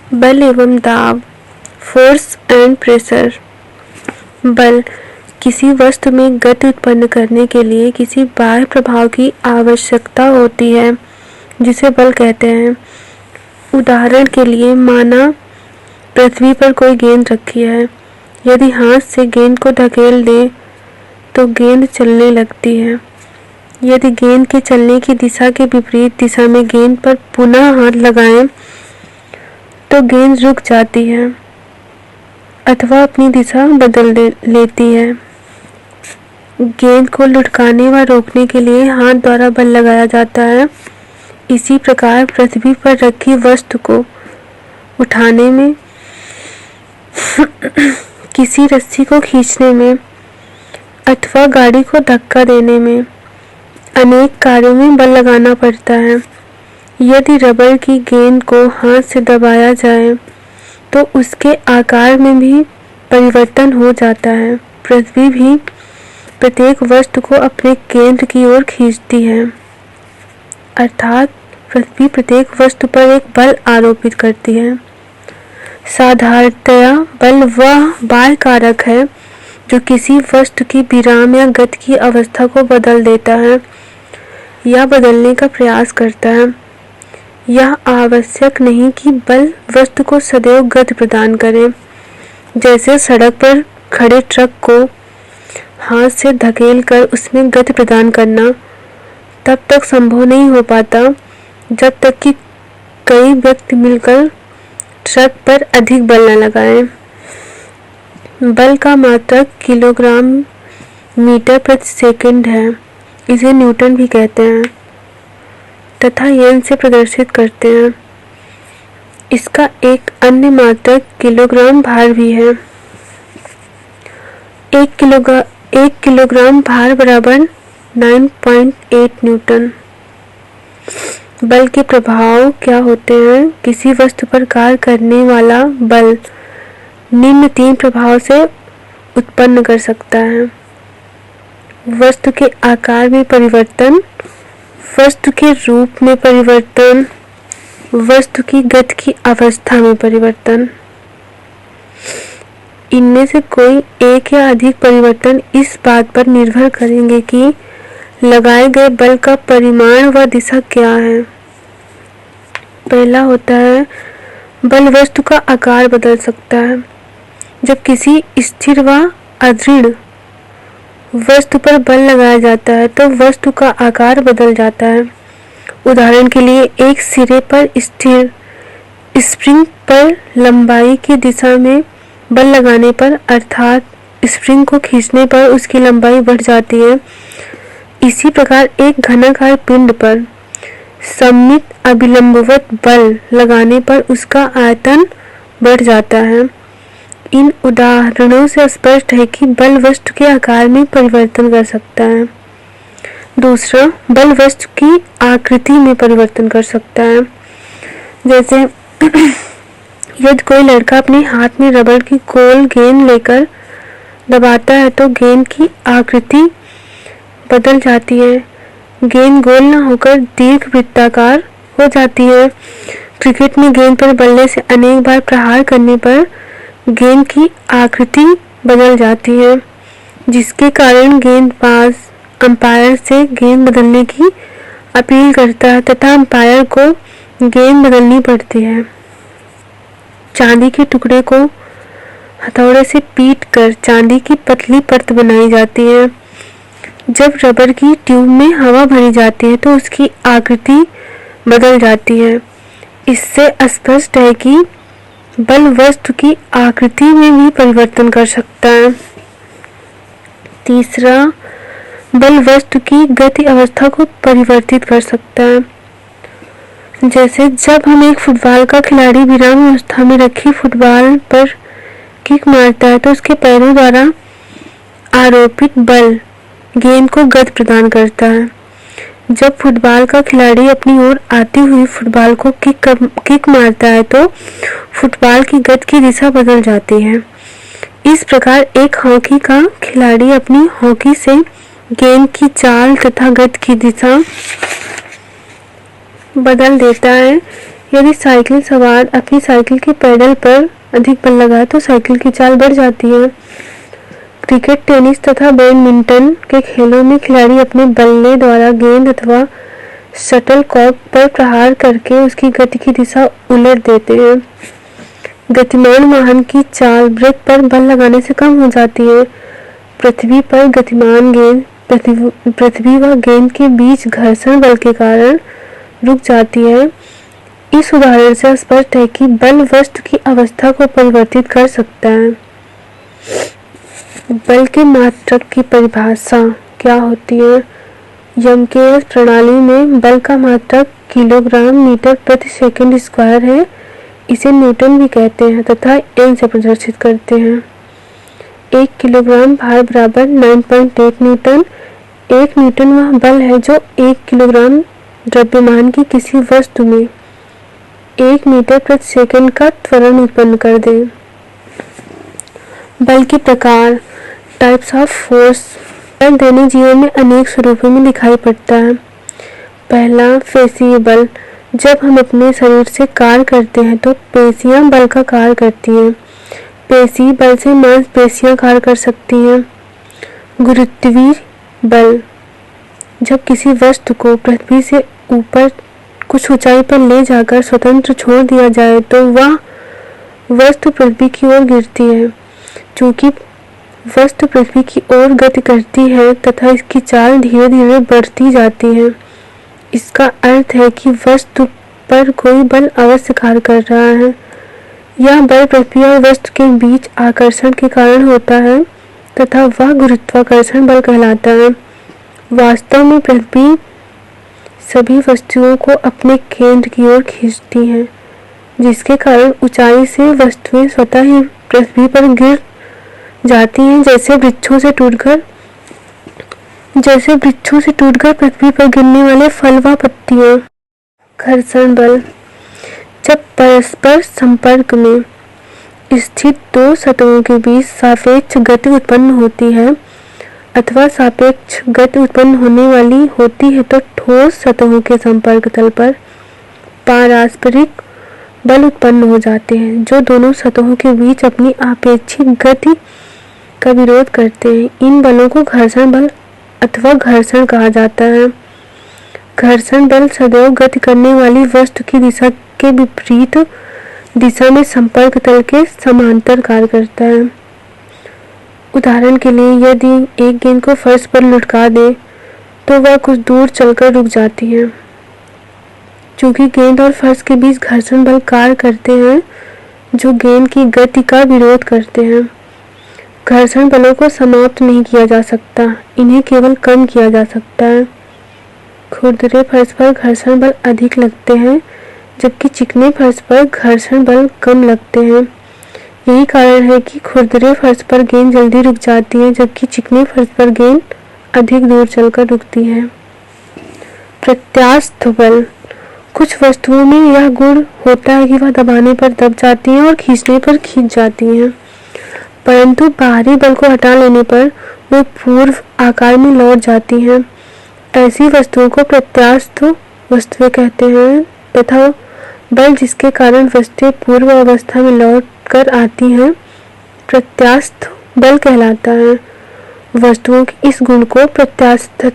बल एवं दाब, फोर्स एंड प्रेशर। बल किसी वस्तु में गति उत्पन्न करने के लिए किसी बाह्य प्रभाव की आवश्यकता होती है, जिसे बल कहते हैं। उदाहरण के लिए, माना पृथ्वी पर कोई गेंद रखी है। यदि हाथ से गेंद को धकेल दें तो गेंद चलने लगती है। यदि गेंद के चलने की दिशा के विपरीत दिशा में गेंद पर पुनः हाथ लगाएं तो गेंद रुक जाती है अथवा अपनी दिशा बदल लेती है। गेंद को लुढ़काने व रोकने के लिए हाथ द्वारा बल लगाया जाता है। इसी प्रकार पृथ्वी पर रखी वस्तु को उठाने में, किसी रस्सी को खींचने में अथवा गाड़ी को धक्का देने में अनेक कार्यों में बल लगाना पड़ता है। यदि रबर की गेंद को हाथ से दबाया जाए तो उसके आकार में भी परिवर्तन हो जाता है। पृथ्वी भी प्रत्येक वस्तु को अपने केंद्र की ओर खींचती है, अर्थात पृथ्वी प्रत्येक वस्तु पर एक बल आरोपित करती है। साधारणतया बल वह बाह्य कारक है जो किसी वस्तु की विराम या गति की अवस्था को बदल देता है या बदलने का प्रयास करता है। यह आवश्यक नहीं कि बल वस्तु को सदैव गति प्रदान करे। जैसे सड़क पर खड़े ट्रक को हाथ से धकेलकर उसमें गति प्रदान करना तब तक संभव नहीं हो पाता जब तक कि कई व्यक्ति मिलकर ट्रक पर अधिक बल न लगाएं। बल का मात्रक किलोग्राम मीटर प्रति सेकंड है। इसे न्यूटन भी कहते हैं तथा एन से प्रदर्शित करते हैं। इसका एक अन्य मात्रक किलोग्राम भार भी है। एक किलोग्राम भार बराबर 9.8 न्यूटन। बल के प्रभाव क्या होते हैं? किसी वस्तु पर कार्य करने वाला बल निम्न 3 प्रभाव से उत्पन्न कर सकता है: वस्तु के आकार में परिवर्तन, वस्तु के रूप में परिवर्तन, वस्तु की गति की अवस्था में परिवर्तन। इनमें से कोई एक या अधिक परिवर्तन इस बात पर निर्भर करेंगे कि लगाए गए बल का परिमाण व दिशा क्या है। पहला होता है, बल वस्तु का आकार बदल सकता है। जब किसी स्थिर व अदृढ़ वस्तु पर बल लगाया जाता है तो वस्तु का आकार बदल जाता है। उदाहरण के लिए, एक सिरे पर स्थिर स्प्रिंग पर लंबाई की दिशा में बल लगाने पर, अर्थात स्प्रिंग को खींचने पर उसकी लंबाई बढ़ जाती है। इसी प्रकार एक घनाकार पिंड पर सममित अभिलंबवत बल लगाने पर उसका आयतन बढ़ जाता है। इन उदाहरणों से स्पष्ट है कि बल वस्तु के आकार में परिवर्तन कर सकता है। दूसरा, बल वस्तु की आकृति में परिवर्तन कर सकता है। जैसे यदि कोई लड़का अपने हाथ में रबड़ की गोल गेंद लेकर दबाता है तो गेंद की आकृति बदल जाती है। गेंद गोल न होकर दीर्घवृत्ताकार हो जाती है। क्रिकेट में गेंद पर बल्ले से अनेक बार प्रहार करने पर गेंद की आकृति बदल जाती है, जिसके कारण गेंदबाज अंपायर से गेंद बदलने की अपील करता है तथा अंपायर को गेंद बदलनी पड़ती है। चांदी के टुकड़े को हथौड़े से पीटकर चांदी की पतली परत बनाई जाती है। जब रबर की ट्यूब में हवा भरी जाती है तो उसकी आकृति बदल जाती है। इससे स्पष्ट है कि बल वस्तु की आकृति में भी परिवर्तन कर सकता है। तीसरा, बल वस्तु की गति अवस्था को परिवर्तित कर सकता है। जैसे जब हम एक फुटबॉल का खिलाड़ी विराम अवस्था में रखी फुटबॉल पर किक मारता है तो उसके पैरों द्वारा आरोपित बल गेंद को गति प्रदान करता है। जब फुटबॉल का खिलाड़ी अपनी ओर आती हुई फुटबॉल को किक मारता है तो फुटबॉल की गति की दिशा बदल जाती है। इस प्रकार एक हॉकी का खिलाड़ी अपनी हॉकी से गेंद की चाल तथा गति की दिशा बदल देता है। यदि साइकिल सवार अपनी साइकिल के पैडल पर अधिक बल लगाए तो साइकिल की चाल बढ़ जाती है। क्रिकेट, टेनिस तथा बैडमिंटन के खेलों में खिलाड़ी अपने बल्ले द्वारा गेंद अथवा शटलकॉक पर प्रहार करके उसकी गति की दिशा उलट देते हैं। गतिमान वाहन की चाल ब्रेक पर बल लगाने से कम हो जाती है। पृथ्वी पर गतिमान गेंद पृथ्वी व गेंद के बीच घर्षण बल के कारण रुक जाती है। इस उदाहरण से स्पष्ट है कि बल वस्तु की अवस्था को परिवर्तित कर सकता है। बल के मात्रक की परिभाषा क्या होती है? यमकेएस प्रणाली में बल का मात्रक किलोग्राम मीटर प्रति सेकंड स्क्वायर है। इसे न्यूटन भी कहते हैं तथा एन से प्रदर्शित करते हैं। 1 किलोग्राम भार बराबर 9.8 न्यूटन। 1 न्यूटन वह बल है जो 1 किलोग्राम द्रव्यमान की किसी वस्तु में 1 मीटर प्रति सेकंड का त्वरण उत्पन्न कर दे। बल के प्रकार, टाइप्स ऑफ फोर्स। बल दैनिक जीवन में अनेक स्वरूपों में दिखाई पड़ता है। पहला, पेशीय बल। जब हम अपने शरीर से कार्य करते हैं तो पेशियां बल का कार्य करती हैं। पेशी बल से मांसपेशियां कार्य कर सकती हैं। गुरुत्वीय बल। जब किसी वस्तु को पृथ्वी से ऊपर कुछ ऊंचाई पर ले जाकर स्वतंत्र छोड़ दिया जाए तो वह वस्तु पृथ्वी की ओर गिरती है। चूंकि वस्तु पृथ्वी की ओर गति करती है तथा इसकी चाल धीरे धीरे बढ़ती जाती है, इसका अर्थ है कि वस्तु पर कोई बल अवश्य कार्य कर रहा है। यह बल पृथ्वी और वस्तु के बीच आकर्षण के कारण होता है तथा वह गुरुत्वाकर्षण बल कहलाता है। वास्तव में पृथ्वी सभी वस्तुओं को अपने केंद्र की ओर खींचती है, जिसके कारण ऊंचाई से वस्तुएं स्वतः ही पृथ्वी पर गिर जाती हैं, जैसे वृक्षों से टूटकर पृथ्वी पर गिरने वाले फल व पत्तियां। घर्षण बल। जब परस्पर संपर्क में स्थित दो सतहों के बीच सापेक्ष गति उत्पन्न होती है अथवा सापेक्ष गति उत्पन्न होने वाली होती है तो ठोस सतहों के संपर्क तल पर पारस्परिक बल उत्पन्न हो जाते हैं, जो दोनों सतहों के बीच अपनी आपेक्षिक गति का विरोध करते हैं। इन बलों को घर्षण बल अथवा घर्षण कहा जाता है। घर्षण बल सदैव गति करने वाली वस्तु की दिशा के विपरीत दिशा में संपर्क तल के समांतर कार्य करता है। उदाहरण के लिए, यदि एक गेंद को फर्श पर लुढ़का दे तो वह कुछ दूर चलकर रुक जाती है। चूंकि गेंद और फर्श के बीच घर्षण बल कार्य करते हैं जो गेंद की गति का विरोध करते हैं। घर्षण बलों को समाप्त नहीं किया जा सकता, इन्हें केवल कम किया जा सकता है। खुरदरे फर्श पर घर्षण बल अधिक लगते हैं जबकि चिकने फर्श पर घर्षण बल कम लगते हैं। यही कारण है कि खुरदरे फर्श पर गेंद जल्दी रुक जाती है जबकि चिकने फर्श पर गेंद अधिक दूर चलकर रुकती है। प्रत्यास्थ बल। कुछ वस्तुओं में यह गुण होता है कि वह दबाने पर दब जाती हैं और खींचने पर खींच जाती हैं, परंतु बाहरी बल को हटा लेने पर वे पूर्व आकार में लौट जाती हैं। ऐसी वस्तुओं को प्रत्यास्थ वस्तुएं कहते हैं तथा बल जिसके कारण वस्तुएं पूर्व अवस्था में लौट कर आती हैं प्रत्यास्थ बल कहलाता है। वस्तुओं के इस गुण को प्रत्यास्थ